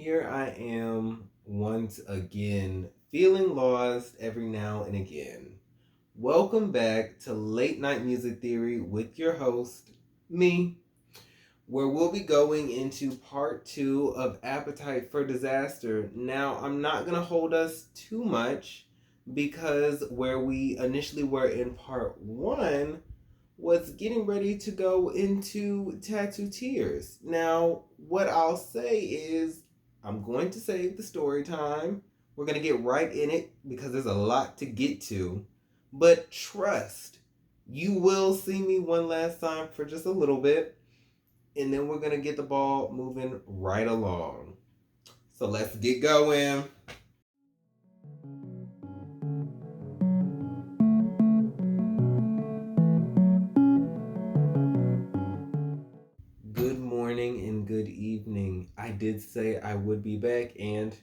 Here I am once again, feeling lost every now and again. Welcome back to Late Night Music Theory with your host, me, where we'll be going into part 2 of Appetite for Disaster. Now, I'm not going to hold us too much because where we initially were in part 1 was getting ready to go into Tattoo Tears. Now, what I'll say is, I'm going to save the story time. We're going to get right in it because there's a lot to get to. But trust, you will see me one last time for just a little bit, and then we're going to get the ball moving right along. So let's get going. Good morning and good evening. I did say I would be back, and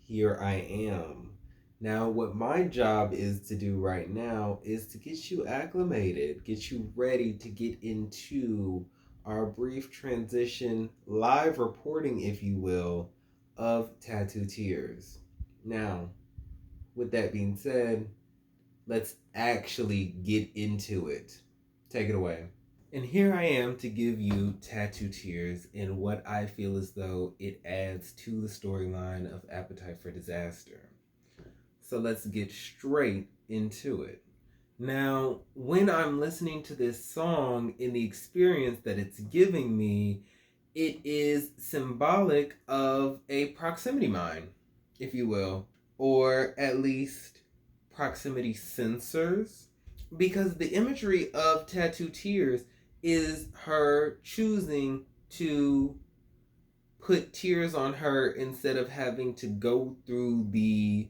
here I am. Now, what my job is to do right now is to get you acclimated, get you ready to get into our brief transition live reporting, if you will, of Tattoo Tears. Now, with that being said, let's actually get into it. Take it away. And here I am to give you Tattoo Tears in what I feel as though it adds to the storyline of Appetite for Disaster. So let's get straight into it. Now, when I'm listening to this song, in the experience that it's giving me, it is symbolic of a proximity mine, if you will, or at least proximity sensors, because the imagery of Tattoo Tears is her choosing to put tears on her instead of having to go through the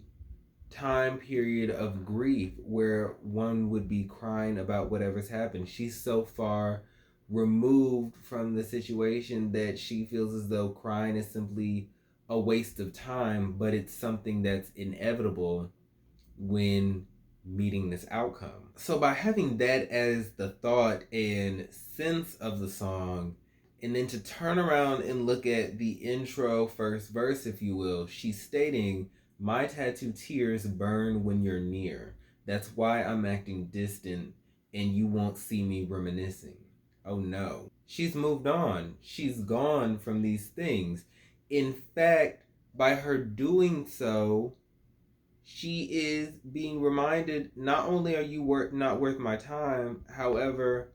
time period of grief where one would be crying about whatever's happened. She's so far removed from the situation that she feels as though crying is simply a waste of time, but it's something that's inevitable when meeting this outcome. So by having that as the thought and sense of the song, and then to turn around and look at the intro first verse, if you will, she's stating, "My tattoo tears burn when you're near. That's why I'm acting distant and you won't see me reminiscing." Oh no. She's moved on. She's gone from these things. In fact, by her doing so, she is being reminded, not only are you not worth my time, however,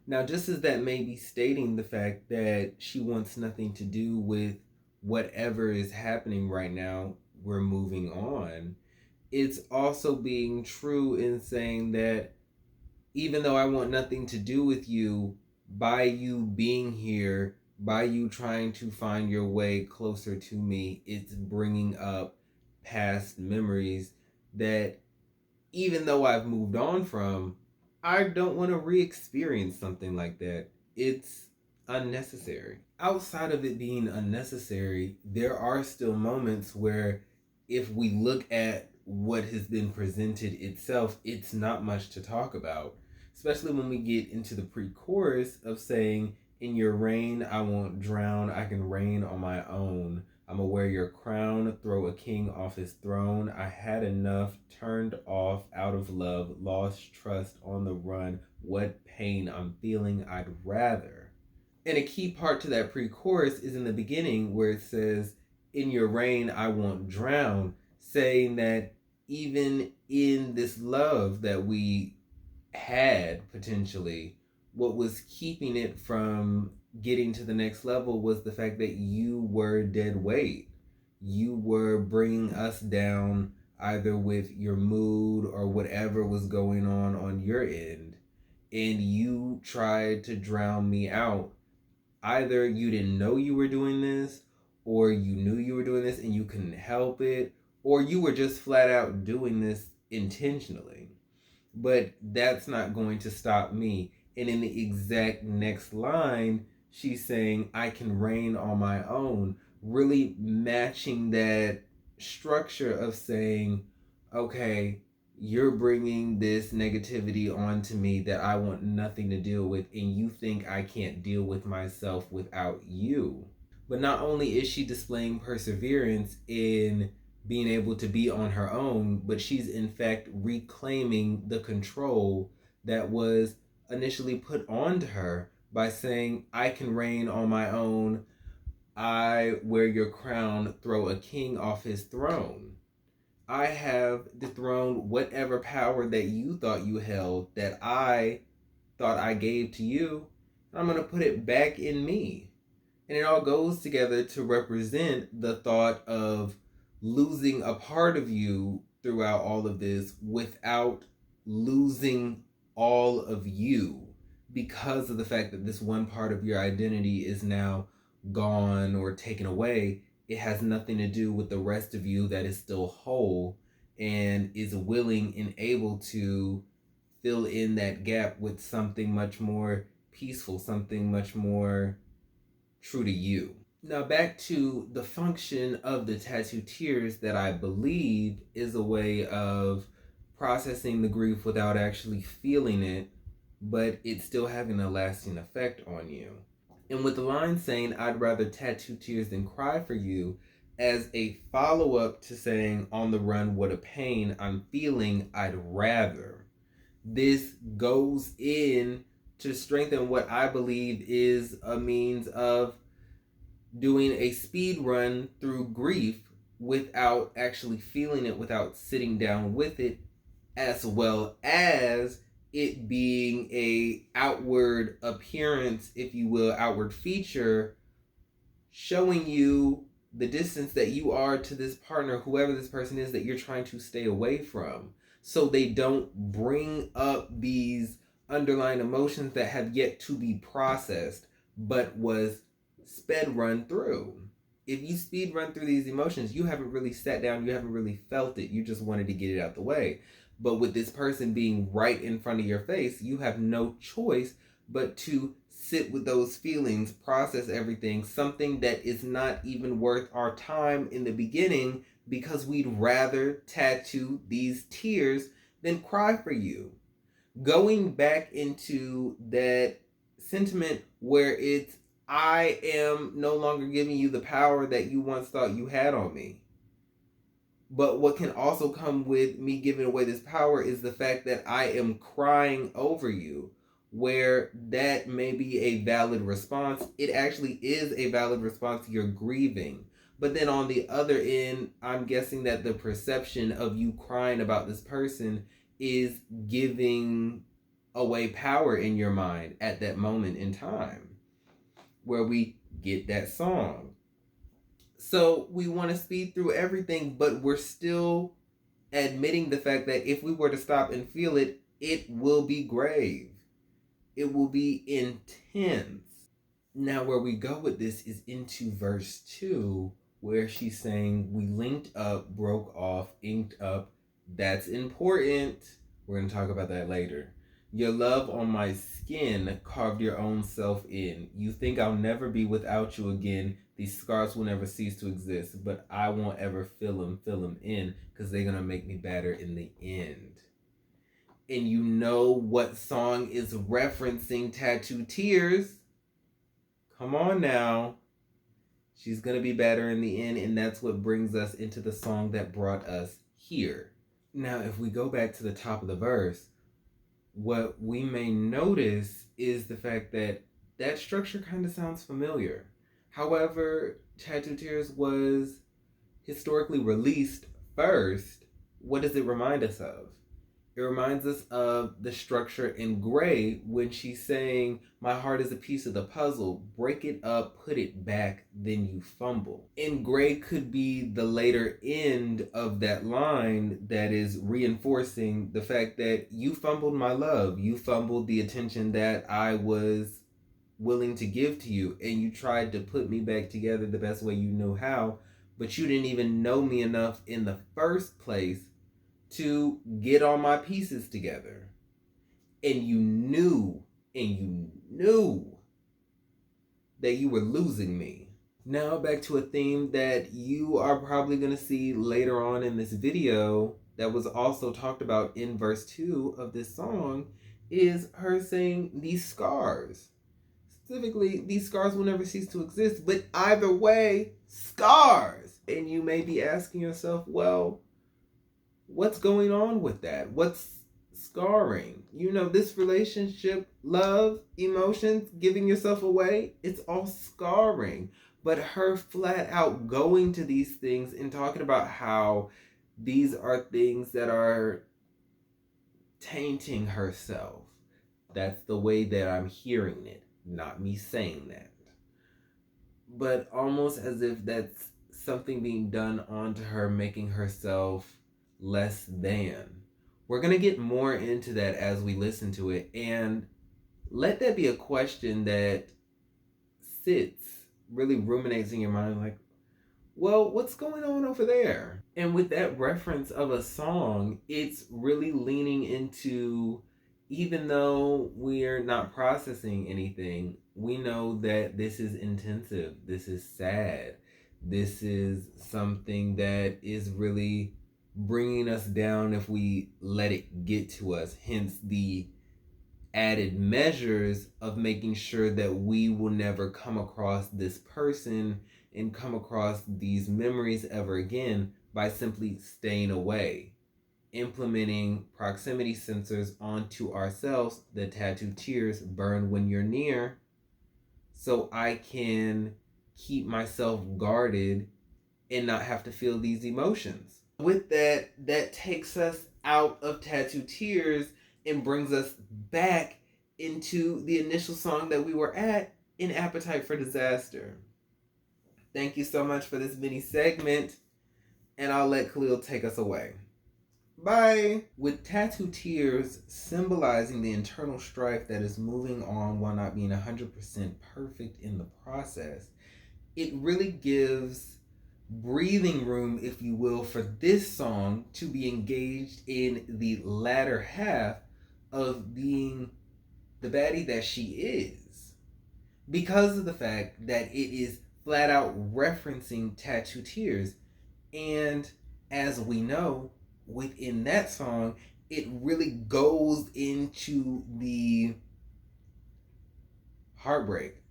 now just as that may be stating the fact that she wants nothing to do with whatever is happening right now, we're moving on, it's also being true in saying that even though I want nothing to do with you, by you being here, by you trying to find your way closer to me, it's bringing up past memories that even though I've moved on from, I don't want to re-experience something like that. It's unnecessary. Outside of it being unnecessary, there are still moments where if we look at what has been presented itself, it's not much to talk about. Especially when we get into the pre-chorus of saying, "In your reign, I won't drown, I can reign on my own. I'ma wear your crown, throw a king off his throne. I had enough, turned off, out of love, lost trust, on the run. What pain I'm feeling, I'd rather." And a key part to that pre-chorus is in the beginning where it says, "In your reign, I won't drown," saying that even in this love that we had potentially, what was keeping it from getting to the next level was the fact that you were dead weight. You were bringing us down either with your mood or whatever was going on your end. And you tried to drown me out. Either you didn't know you were doing this, or you knew you were doing this and you couldn't help it, or you were just flat out doing this intentionally. But that's not going to stop me. And in the exact next line, she's saying, "I can reign on my own," really matching that structure of saying, okay, you're bringing this negativity onto me that I want nothing to deal with, and you think I can't deal with myself without you. But not only is she displaying perseverance in being able to be on her own, but she's in fact reclaiming the control that was initially put onto her by saying, I can reign on my own. I wear your crown, throw a king off his throne. I have dethroned whatever power that you thought you held, that I thought I gave to you. I'm going to put it back in me. And it all goes together to represent the thought of losing a part of you throughout all of this without losing all of you, because of the fact that this one part of your identity is now gone or taken away. It has nothing to do with the rest of you that is still whole and is willing and able to fill in that gap with something much more peaceful, something much more true to you. Now, back to the function of the tattoo tears, that I believe is a way of processing the grief without actually feeling it, but it's still having a lasting effect on you. And with the line saying, I'd rather tattoo tears than cry for you, as a follow up to saying, on the run, what a pain I'm feeling, I'd rather. This goes in to strengthen what I believe is a means of doing a speed run through grief without actually feeling it, without sitting down with it, as well as it being a outward appearance, if you will, outward feature, showing you the distance that you are to this partner, whoever this person is that you're trying to stay away from, so they don't bring up these underlying emotions that have yet to be processed but was sped run through. If you speed run through these emotions, you haven't really sat down, you haven't really felt it, you just wanted to get it out the way. But with this person being right in front of your face, you have no choice but to sit with those feelings, process everything, something that is not even worth our time in the beginning, because we'd rather tattoo these tears than cry for you. Going back into that sentiment where it's, I am no longer giving you the power that you once thought you had on me. But what can also come with me giving away this power is the fact that I am crying over you, where that may be a valid response. It actually is a valid response. You're grieving. But then on the other end, I'm guessing that the perception of you crying about this person is giving away power in your mind at that moment in time, where we get that song. So we want to speed through everything, but we're still admitting the fact that if we were to stop and feel it, it will be grave. It will be intense. Now, where we go with this is into verse 2, where she's saying, we linked up, broke off, inked up. That's important. We're going to talk about that later. Your love on my skin carved your own self in. You think I'll never be without you again. These scars will never cease to exist, but I won't ever fill them in, because they're going to make me better in the end. And you know what song is referencing tattoo tears? Come on now. She's going to be better in the end, and that's what brings us into the song that brought us here. Now, if we go back to the top of the verse, what we may notice is the fact that that structure kind of sounds familiar. However, Tattoo Tears was historically released first. What does it remind us of? It reminds us of the structure in Gray when she's saying, my heart is a piece of the puzzle. Break it up, put it back, then you fumble. And Gray could be the later end of that line that is reinforcing the fact that you fumbled my love. You fumbled the attention that I was willing to give to you. And you tried to put me back together the best way you knew how. But you didn't even know me enough in the first place to get all my pieces together. And you knew that you were losing me. Now back to a theme that you are probably going to see later on in this video that was also talked about in verse 2 of this song, is her saying these scars. specifically, these scars will never cease to exist. But either way, scars. And you may be asking yourself, well, what's going on with that? What's scarring? You know, this relationship, love, emotions, giving yourself away, it's all scarring. But her flat out going to these things and talking about how these are things that are tainting herself. That's the way that I'm hearing it, not me saying that. But almost as if that's something being done onto her, making herself less than. We're going to get more into that as we listen to it, and let that be a question that sits, really ruminates in your mind, like, well, what's going on over there? And with that reference of a song, it's really leaning into, even though we're not processing anything, we know that this is intensive, this is sad, this is something that is really bringing us down if we let it get to us. Hence the added measures of making sure that we will never come across this person and come across these memories ever again by simply staying away. Implementing proximity sensors onto ourselves. The tattoo tears burn when you're near, so I can keep myself guarded and not have to feel these emotions. With that, that takes us out of tattoo tears and brings us back into the initial song that we were at in Appetite for Disaster. Thank you so much for this mini segment, and I'll let Khalil take us away. Bye! With tattoo tears symbolizing the internal strife that is moving on while not being 100% perfect in the process, it really gives breathing room, if you will, for this song to be engaged in the latter half of being the baddie that she is, because of the fact that it is flat out referencing tattoo tears. And as we know, within that song, it really goes into the heartbreak,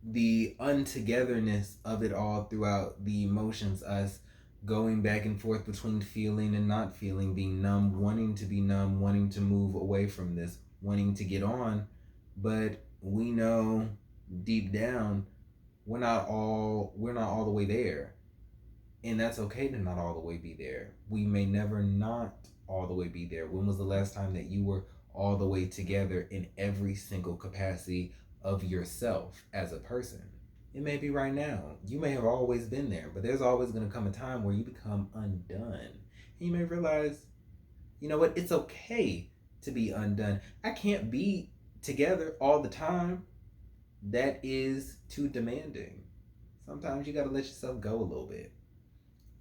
the untogetherness of it all throughout the emotions, us going back and forth between feeling and not feeling, being numb, wanting to be numb, wanting to move away from this, wanting to get on. But we know deep down we're not all the way there. And that's okay to not all the way be there. We may never not all the way be there. When was the last time that you were all the way together in every single capacity of yourself as a person? It may be right now. You may have always been there, but there's always going to come a time where you become undone. And you may realize, you know what? It's okay to be undone. I can't be together all the time. That is too demanding. Sometimes you got to let yourself go a little bit.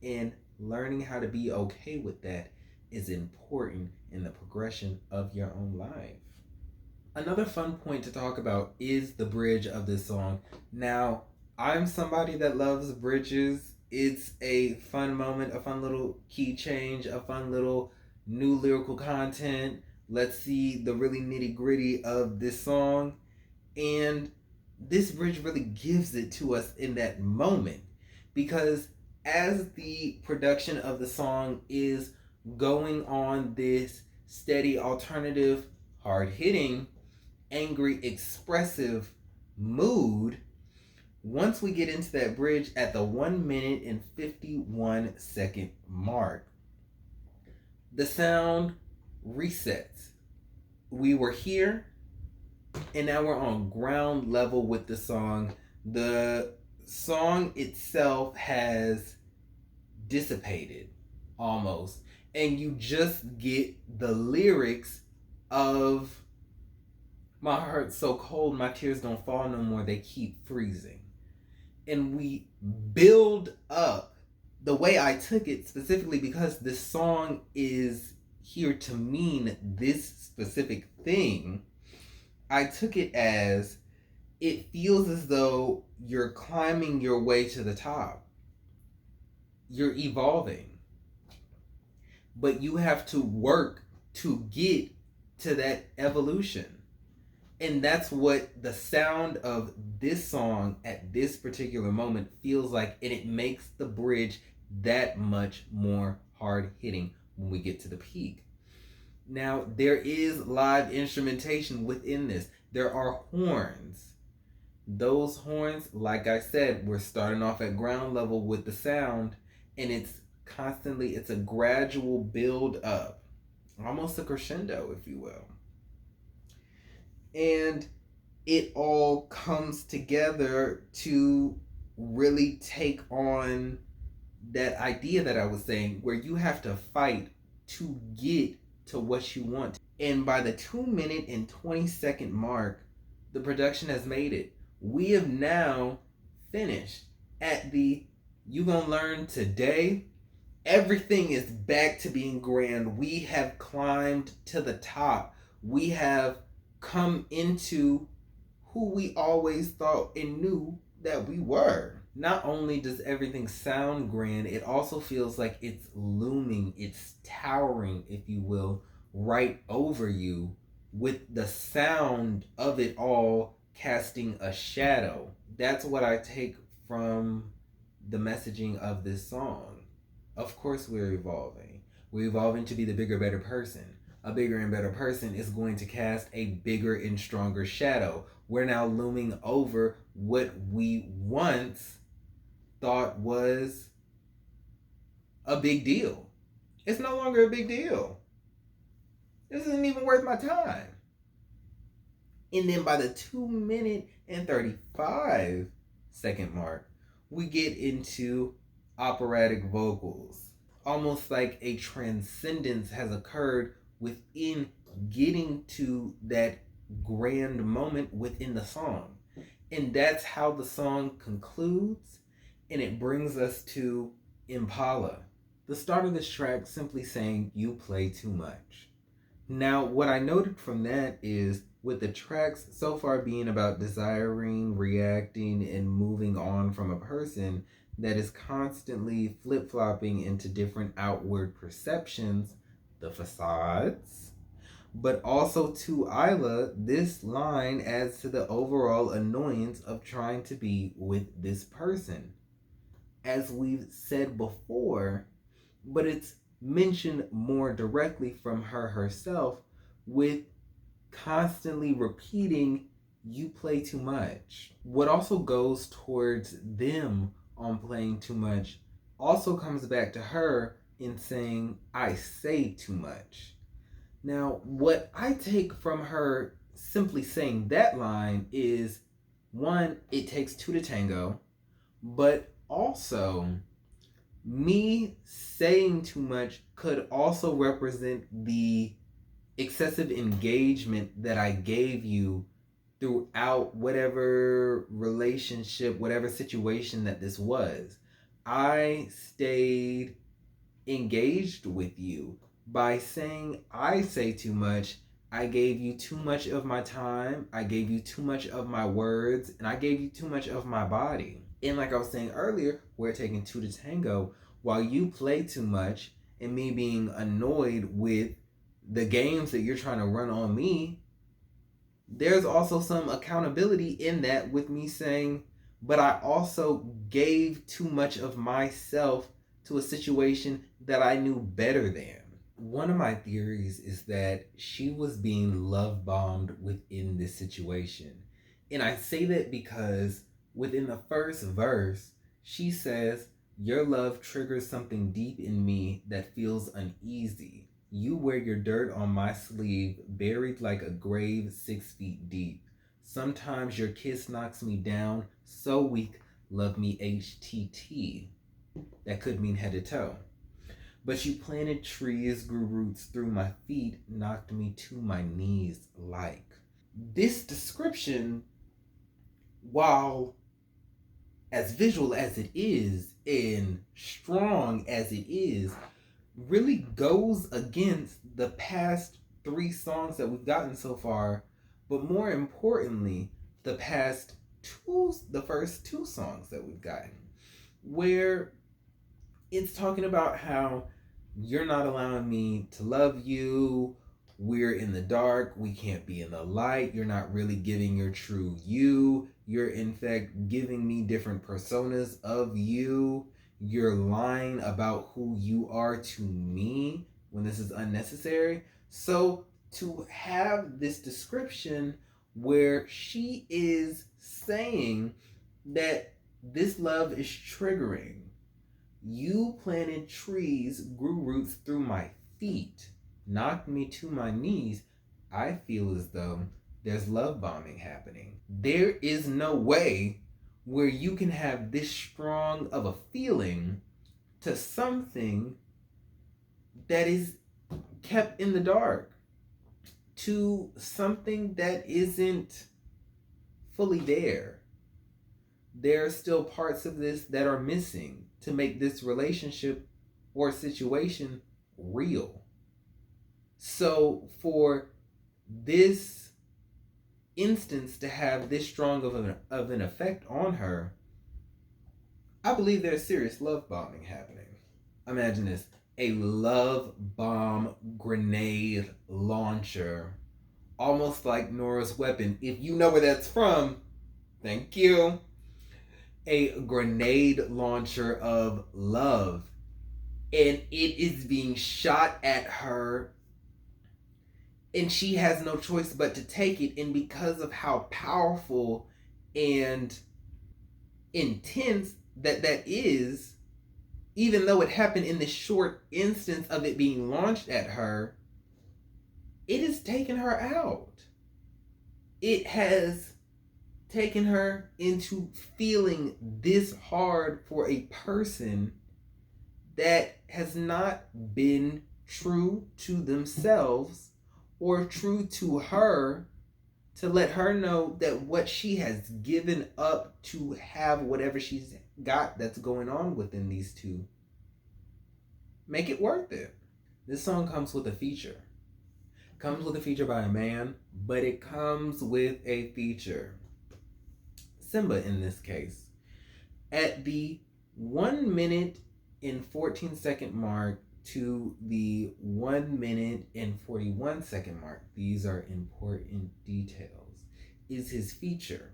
And learning how to be okay with that is important in the progression of your own life. Another fun point to talk about is the bridge of this song. Now, I'm somebody that loves bridges. It's a fun moment, a fun little key change, a fun little new lyrical content. Let's see the really nitty gritty of this song. And this bridge really gives it to us in that moment, because as the production of the song is going on this steady, alternative, hard-hitting, angry, expressive mood, once we get into that bridge at the 1 minute and 51 second mark, the sound resets. We were here, and now we're on ground level with the song. The song itself has dissipated almost, and you just get the lyrics of "My heart's so cold, my tears don't fall no more, they keep freezing." And we build up. The way I took it, specifically because this song is here to mean this specific thing, I took it as, it feels as though you're climbing your way to the top. You're evolving. But you have to work to get to that evolution. And that's what the sound of this song at this particular moment feels like. And it makes the bridge that much more hard hitting when we get to the peak. Now, there is live instrumentation within this. There are horns. Those horns, like I said, we're starting off at ground level with the sound, and it's a gradual build up, almost a crescendo, if you will. And it all comes together to really take on that idea that I was saying, where you have to fight to get to what you want. And by the 2 minute and 20-second mark, the production has made it. We have now finished at the "You Gonna Learn Today." Everything is back to being grand. We have climbed to the top. We have come into who we always thought and knew that we were. Not only does everything sound grand, it also feels like it's looming, it's towering, if you will, right over you, with the sound of it all casting a shadow. That's what I take from the messaging of this song. Of course, we're evolving. We're evolving to be the bigger, better person. A bigger and better person is going to cast a bigger and stronger shadow. We're now looming over what we once thought was a big deal. It's no longer a big deal. This isn't even worth my time. And then by the 2 minute and 35-second mark, we get into operatic vocals. Almost like a transcendence has occurred within getting to that grand moment within the song. And that's how the song concludes, and it brings us to Impala. The start of this track simply saying, "You play too much." Now, what I noted from that is, with the tracks so far being about desiring, reacting, and moving on from a person that is constantly flip-flopping into different outward perceptions, the facades, but also to Iyla, this line adds to the overall annoyance of trying to be with this person. As we've said before, but it's mentioned more directly from her herself, with constantly repeating, "You play too much." What also goes towards them on playing too much also comes back to her in saying, "I say too much." Now, what I take from her simply saying that line is, one, it takes two to tango, but also me saying too much could also represent the excessive engagement that I gave you throughout whatever relationship, whatever situation that this was. I stayed engaged with you. By saying I say too much, I gave you too much of my time, I gave you too much of my words, and I gave you too much of my body. And like I was saying earlier, we're taking two to tango. While you play too much and me being annoyed with the games that you're trying to run on me, there's also some accountability in that, with me saying, but I also gave too much of myself to a situation that I knew better than. One of my theories is that she was being love bombed within this situation. And I say that because within the first verse, she says, "Your love triggers something deep in me that feels uneasy. You wear your dirt on my sleeve, buried like a grave 6 feet deep. Sometimes your kiss knocks me down, so weak, love me HTT." That could mean head to toe. "But you planted trees, grew roots through my feet, knocked me to my knees like." This description, while as visual as it is and strong as it is, really goes against the past 3 songs that we've gotten so far, but more importantly, the first 2 songs that we've gotten, where it's talking about how you're not allowing me to love you, we're in the dark, we can't be in the light, you're not really giving your true you, you're in fact giving me different personas of you, you're lying about who you are to me when this is unnecessary. So to have this description where she is saying that this love is triggering, you planted trees, grew roots through my feet, knocked me to my knees. I feel as though there's love bombing happening. There is no way where you can have this strong of a feeling to something that is kept in the dark, to something that isn't fully there. There are still parts of this that are missing to make this relationship or situation real. So for this instance to have this strong of an effect on her, I believe there's serious love bombing happening. Imagine this: a love bomb grenade launcher, almost like Nora's weapon. If you know where that's from, thank you. A grenade launcher of love, and it is being shot at her, and she has no choice but to take it. And because of how powerful and intense that is, even though it happened in the short instance of it being launched at her, it has taken her out. It has taken her into feeling this hard for a person that has not been true to themselves or true to her, to let her know that what she has given up to have whatever she's got that's going on within these two, make it worth it. This song comes with a feature. Comes with a feature by a man, but it comes with a feature. Simba in this case. At the 1 minute and 14-second mark to the 1 minute and 41-second mark, these are important details, is his feature.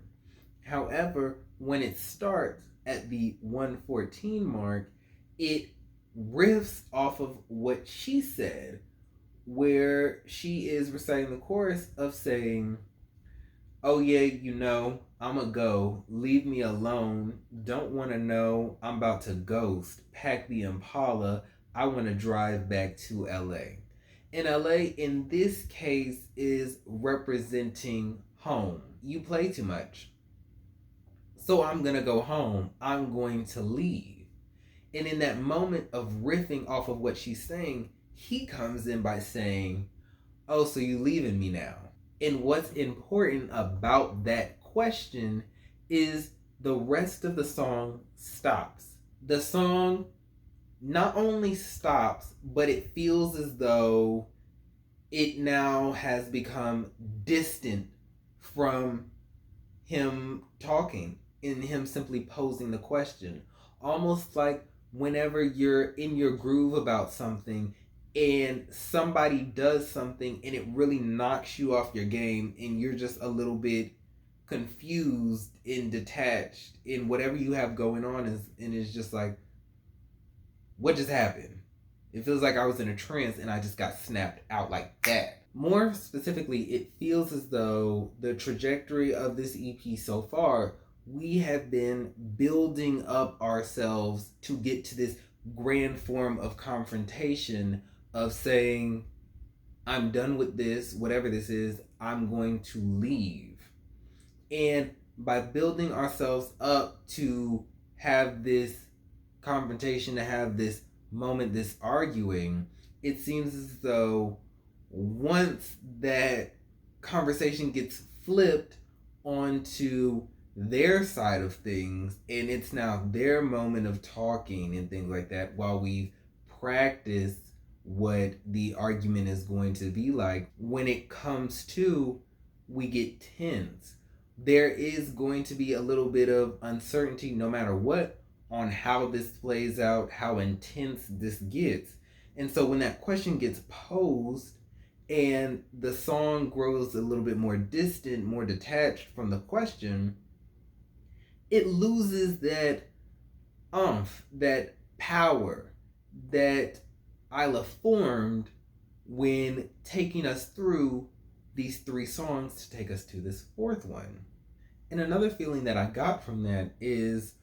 However, when it starts at the 1:14 mark, it riffs off of what she said, where she is reciting the chorus of saying, "Oh yeah, you know, I'ma go, leave me alone, don't wanna know, I'm about to ghost, pack the Impala, I wanna drive back to LA." And LA in this case is representing home. You play too much, so I'm gonna go home, I'm going to leave. And in that moment of riffing off of what she's saying, he comes in by saying, "Oh, so you leaving me now?" And what's important about that question is the rest of the song stops. The song not only stops, but it feels as though it now has become distant from him talking and him simply posing the question. Almost like whenever you're in your groove about something and somebody does something and it really knocks you off your game and you're just a little bit confused and detached in whatever you have going on, and it's just like, what just happened? It feels like I was in a trance and I just got snapped out like that. More specifically, it feels as though the trajectory of this EP so far, we have been building up ourselves to get to this grand form of confrontation of saying, I'm done with this, whatever this is, I'm going to leave. And by building ourselves up to have this confrontation, to have this moment, this arguing, it seems as though once that conversation gets flipped onto their side of things and it's now their moment of talking and things like that, while we've practiced what the argument is going to be like, when it comes to, we get tense. There is going to be a little bit of uncertainty no matter what on how this plays out, how intense this gets. And so when that question gets posed, and the song grows a little bit more distant, more detached from the question, it loses that umph, that power that Iyla formed when taking us through these three songs to take us to this fourth one. And another feeling that I got from that is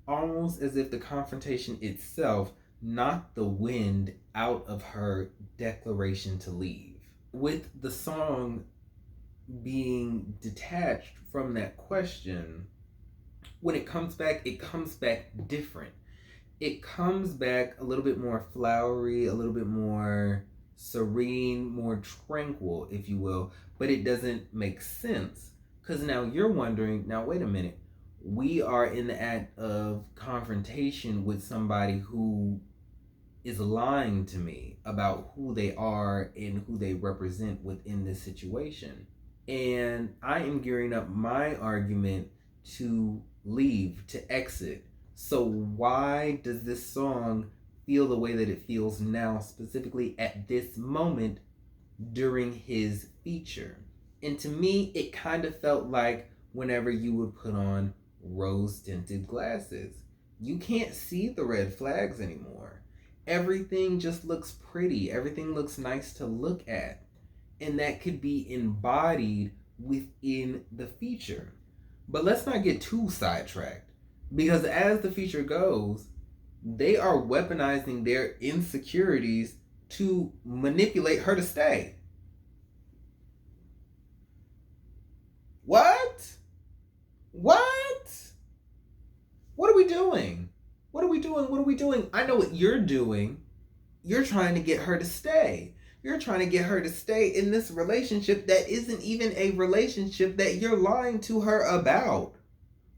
almost as if the confrontation itself knocked the wind out of her declaration to leave. With the song being detached from that question, when it comes back different. It comes back a little bit more flowery, a little bit more serene, more tranquil, if you will, but it doesn't make sense. Because now you're wondering, now wait a minute, we are in the act of confrontation with somebody who is lying to me about who they are and who they represent within this situation. And I am gearing up my argument to leave, to exit. So, why does this song feel the way that it feels now, specifically at this moment during his feature? And to me, it kind of felt like whenever you would put on rose tinted glasses, you can't see the red flags anymore. Everything just looks pretty, everything looks nice to look at. And that could be embodied within the feature. But let's not get too sidetracked because as the feature goes, they are weaponizing their insecurities to manipulate her to stay. What? What? What are we doing? What are we doing? What are we doing? I know what you're doing. You're trying to get her to stay. You're trying to get her to stay in this relationship that isn't even a relationship that you're lying to her about.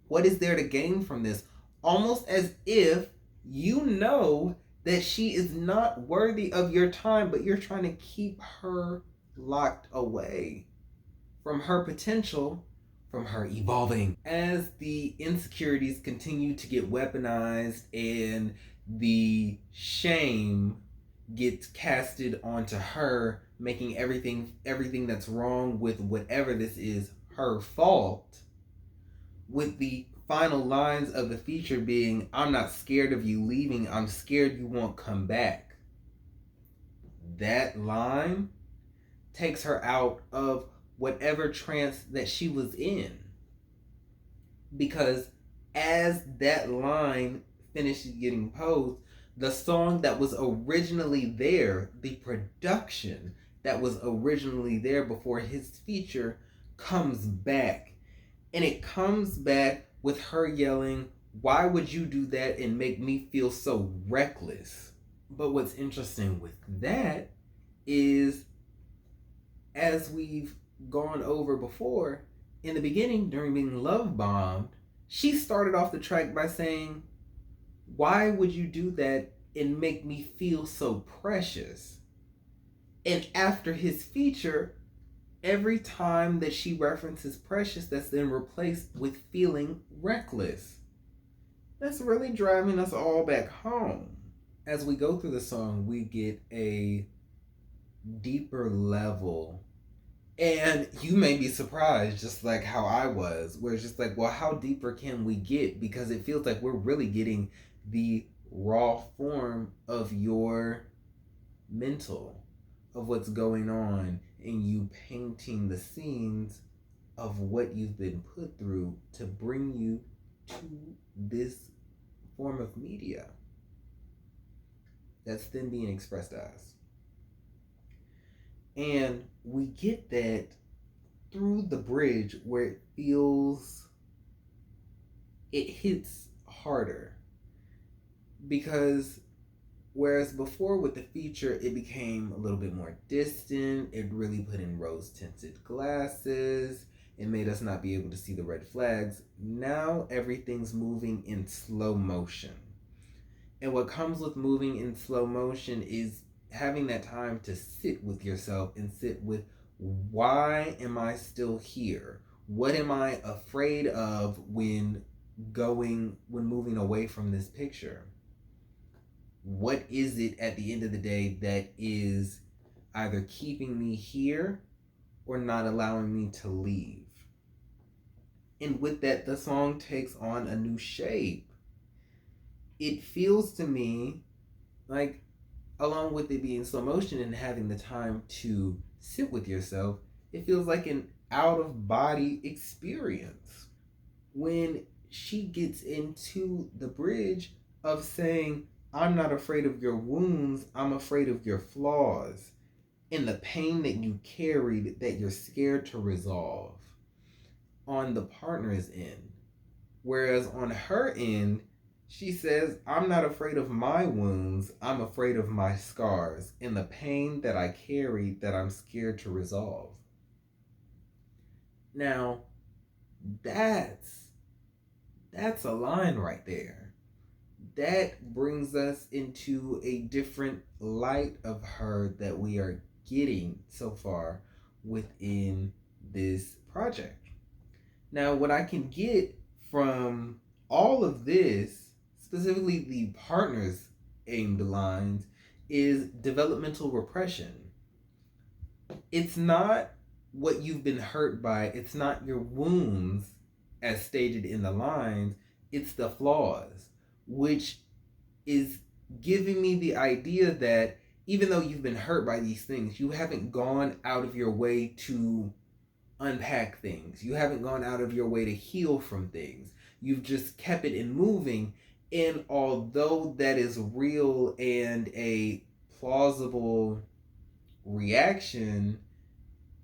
What is there to gain from this? Almost as if you know that she is not worthy of your time, but you're trying to keep her locked away from her potential, from her evolving. As the insecurities continue to get weaponized and the shame gets casted onto her, making everything that's wrong with whatever this is her fault, with the final lines of the feature being, I'm not scared of you leaving, I'm scared you won't come back. That line takes her out of whatever trance that she was in. Because as that line finishes getting posed, the song that was originally there, the production that was originally there before his feature, comes back. And it comes back with her yelling, "Why would you do that and make me feel so reckless?" But what's interesting with that is, as we've gone over before, in the beginning, during being love bombed, she started off the track by saying, "Why would you do that and make me feel so precious?" And after his feature, every time that she references precious, that's then replaced with feeling reckless. That's really driving us all back home. As we go through the song, we get a deeper level. And you may be surprised, just like how I was, where it's just like, well, how deeper can we get? Because it feels like we're really getting the raw form of your mental, of what's going on, and you painting the scenes of what you've been put through to bring you to this form of media that's then being expressed as. And we get that through the bridge where it hits harder. Because whereas before with the feature, it became a little bit more distant, it really put in rose tinted glasses, it made us not be able to see the red flags. Now everything's moving in slow motion. And what comes with moving in slow motion is having that time to sit with yourself and sit with, why am I still here? What am I afraid of when moving away from this picture? What is it at the end of the day that is either keeping me here or not allowing me to leave. And with that, the song takes on a new shape. It feels to me like, along with it being slow motion and having the time to sit with yourself, it feels like an out of body experience. When she gets into the bridge of saying, I'm not afraid of your wounds, I'm afraid of your flaws, and the pain that you carried that you're scared to resolve on the partner's end. Whereas on her end, she says, I'm not afraid of my wounds, I'm afraid of my scars and the pain that I carry that I'm scared to resolve. Now, that's a line right there. That brings us into a different light of her that we are getting so far within this project. Now, what I can get from all of this, specifically the partners aimed lines, is developmental repression. It's not what you've been hurt by, it's not your wounds, as stated in the lines, it's the flaws, which is giving me the idea that even though you've been hurt by these things, you haven't gone out of your way to unpack things. You haven't gone out of your way to heal from things. You've just kept it in moving. And although that is real and a plausible reaction,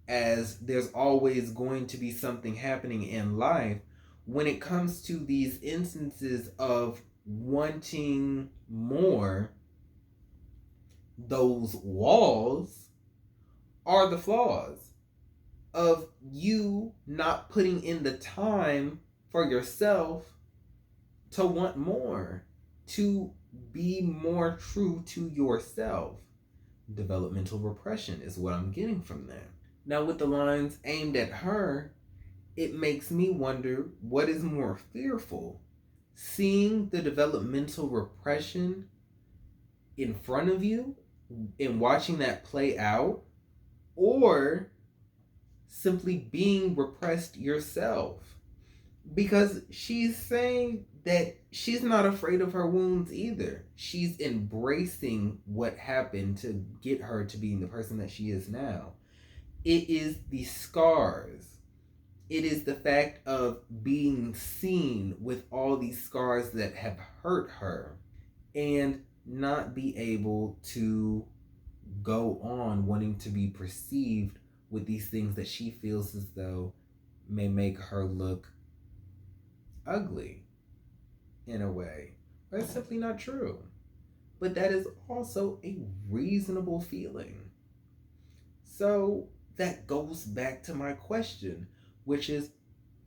as there's always going to be something happening in life, when it comes to these instances of wanting more, those walls are the flaws of you not putting in the time for yourself to want more, to be more true to yourself. Developmental repression is what I'm getting from that. Now, with the lines aimed at her, it makes me wonder what is more fearful, seeing the developmental repression in front of you and watching that play out, or simply being repressed yourself. Because she's saying that she's not afraid of her wounds either. She's embracing what happened to get her to being the person that she is now. It is the scars. It is the fact of being seen with all these scars that have hurt her and not be able to go on wanting to be perceived with these things that she feels as though may make her look ugly in a way. That's simply not true. But that is also a reasonable feeling. So that goes back to my question, which is,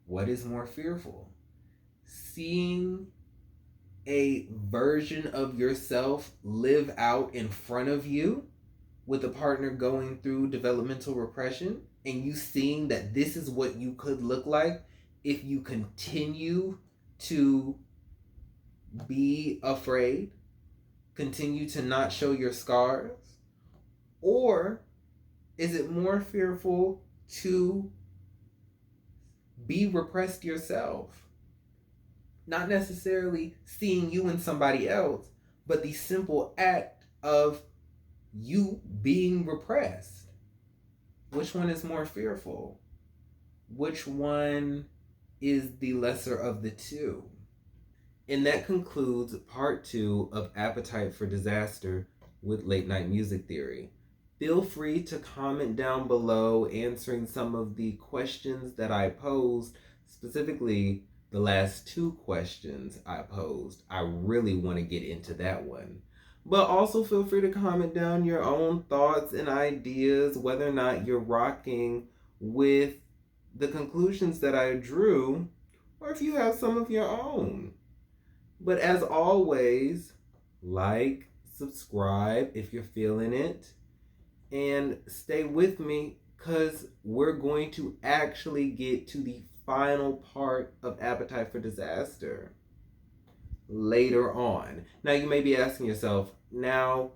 what is more fearful? Seeing a version of yourself live out in front of you with a partner going through developmental repression, and you seeing that this is what you could look like if you continue to be afraid, continue to not show your scars? Or is it more fearful to be repressed yourself? Not necessarily seeing you and somebody else, but the simple act of you being repressed. Which one is more fearful? Which one is the lesser of the two? And that concludes part 2 of Appetite for Disaster with Late Night Music Theory. Feel free to comment down below answering some of the questions that I posed, specifically the last 2 questions I posed. I really want to get into that one. But also feel free to comment down your own thoughts and ideas, whether or not you're rocking with the conclusions that I drew, or if you have some of your own. But as always, like, subscribe if you're feeling it, and stay with me because we're going to actually get to the final part of Appetite for Disaster later on. Now, you may be asking yourself, now,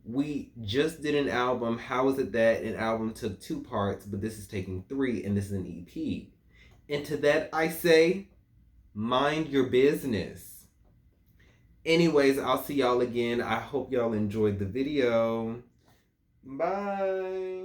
We just did an album. How is it that an album took 2 parts, but this is taking 3 and this is an EP? And to that I say, mind your business. Anyways, I'll see y'all again. I hope y'all enjoyed the video. Bye.